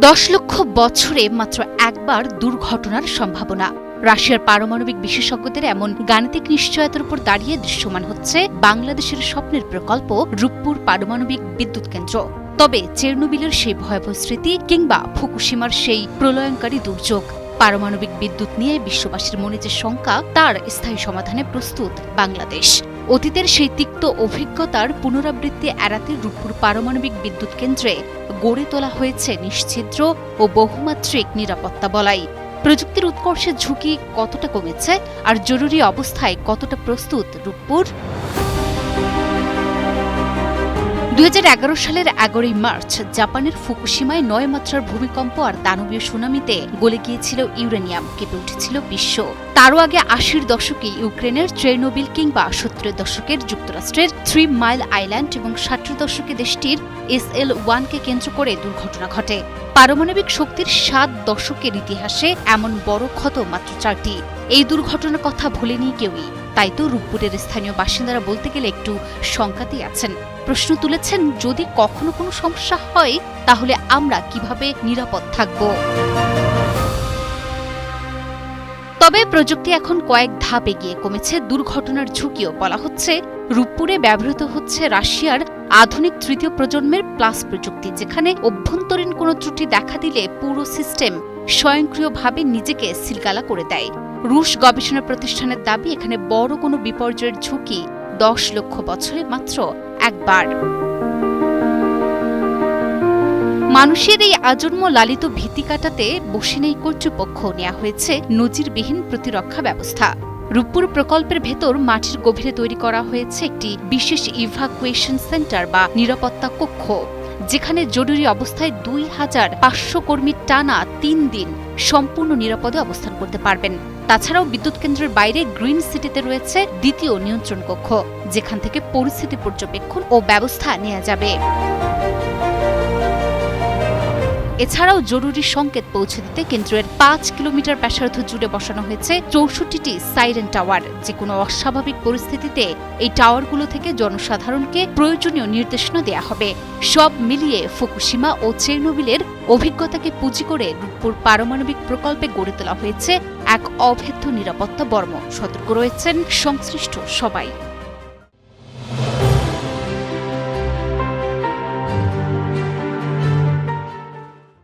10 লক্ষ বছরে মাত্র একবার দুর্ঘটনার সম্ভাবনা। রাশিয়ার পারমাণবিক বিশেষজ্ঞদের এমন গাণিতিক নিশ্চয়তার উপর দাঁড়িয়ে দৃশ্যমান হচ্ছে বাংলাদেশের স্বপ্নের প্রকল্প রূপপুর পারমাণবিক বিদ্যুৎ কেন্দ্র। তবে চেরনোবিলের সেই ভয়াবহ স্মৃতি কিংবা ফুকুশিমার সেই প্রলয়ঙ্কারী দুর্যোগ, পারমাণবিক বিদ্যুৎ নিয়ে বিশ্ববাসীর মনে যে শঙ্কা, তার স্থায়ী সমাধানে প্রস্তুত বাংলাদেশ। অতীতের সেই তিক্ত অভিজ্ঞতার পুনরাবৃত্তি এড়াতে রূপপুর পারমাণবিক বিদ্যুৎ কেন্দ্রে গড়ে তোলা হয়েছে নিশ্ছিদ্র ও বহুমাত্রিক নিরাপত্তা বলয়। প্রযুক্তির উৎকর্ষের ঝুঁকি কতটা কমেছে, আর জরুরি অবস্থায় কতটা প্রস্তুত রূপপুর? 2011 সালের 11 মার্চ জাপানের ফুকুশিমায় 9 মাত্রার ভূমিকম্প আর দানবীয় সুনামিতে গলে গিয়েছিল ইউরেনিয়াম, কেঁপে উঠেছিল বিশ্ব। তারও আগে 80-র দশকে ইউক্রেনের চেরনোবিল কিংবা 70-এর দশকের যুক্তরাষ্ট্রের 3 মাইল আইল্যান্ড এবং 60-এর দশকে দেশটির SL-1কে কেন্দ্র করে দুর্ঘটনা ঘটে। পারমাণবিক শক্তির 7 দশকের ইতিহাসে এমন বড় ক্ষত মাত্র 4টি। এই দুর্ঘটনার কথা ভুলেনি কেউই। তাই তো রূপপুরের স্থানীয় বাসিন্দারা বলতে গেলে একটু শঙ্কাতেই আছেন। প্রশ্ন তুলেছেন, যদি কখনো কোনো সমস্যা হয় তাহলে আমরা কিভাবে নিরাপদ থাকব? তবে প্রযুক্তি এখন কয়েক ধাপ এগিয়ে, কমেছে দুর্ঘটনার ঝুঁকিও। বলা হচ্ছে রূপপুরে ব্যবহৃত হচ্ছে রাশিয়ার আধুনিক 3য় প্রজন্মের প্লাস প্রযুক্তি, যেখানে অভ্যন্তরীণ কোনো ত্রুটি দেখা দিলে পুরো সিস্টেম স্বয়ংক্রিয়ভাবে নিজেকে সিলগালা করে দেয়। রুশ গবেষণা প্রতিষ্ঠানের দাবি, এখানে বড় কোনো বিপর্যয়ের ঝুঁকি 10 লক্ষ বছরে মাত্র একবার। মানুষের এই আজন্ম লালিত ভীতি কাটাতে বসে নেই কর্তৃপক্ষ, নেওয়া হয়েছে নজিরবিহীন প্রতিরক্ষা ব্যবস্থা। রূপপুর প্রকল্পের ভেতর মাটির গভীরে তৈরি করা হয়েছে একটি বিশেষ ইভাকুয়েশন সেন্টার বা নিরাপত্তা কক্ষ, যেখানে জরুরি অবস্থায় 2500 কর্মী টানা 3 দিন সম্পূর্ণ নিরাপদে অবস্থান করতে পারবেন। তাছাড়াও বিদ্যুৎ কেন্দ্রের বাইরে গ্রিন সিটিতে রয়েছে দ্বিতীয় নিয়ন্ত্রণ কক্ষ, যেখান থেকে পরিস্থিতি পর্যবেক্ষণ ও ব্যবস্থা নেওয়া যাবে। এছাড়াও জরুরি সংকেত পৌঁছে দিতে কেন্দ্রের 5 কিলোমিটার ব্যাসার্ধ জুড়ে বসানো হয়েছে 64টি সাইরেন টাওয়ার। যে কোনো অস্বাভাবিক পরিস্থিতিতে এই টাওয়ারগুলো থেকে জনসাধারণকে প্রয়োজনীয় নির্দেশনা দেয়া হবে। সব মিলিয়ে ফুকুশিমা ও চেরনোবিলের অভিজ্ঞতাকে পুঁজি করে রূপপুর পারমাণবিক প্রকল্পে গড়ে তোলা হয়েছে এক অভেদ্য নিরাপত্তা বর্ম। সতর্ক রয়েছেন সংশ্লিষ্ট সবাই।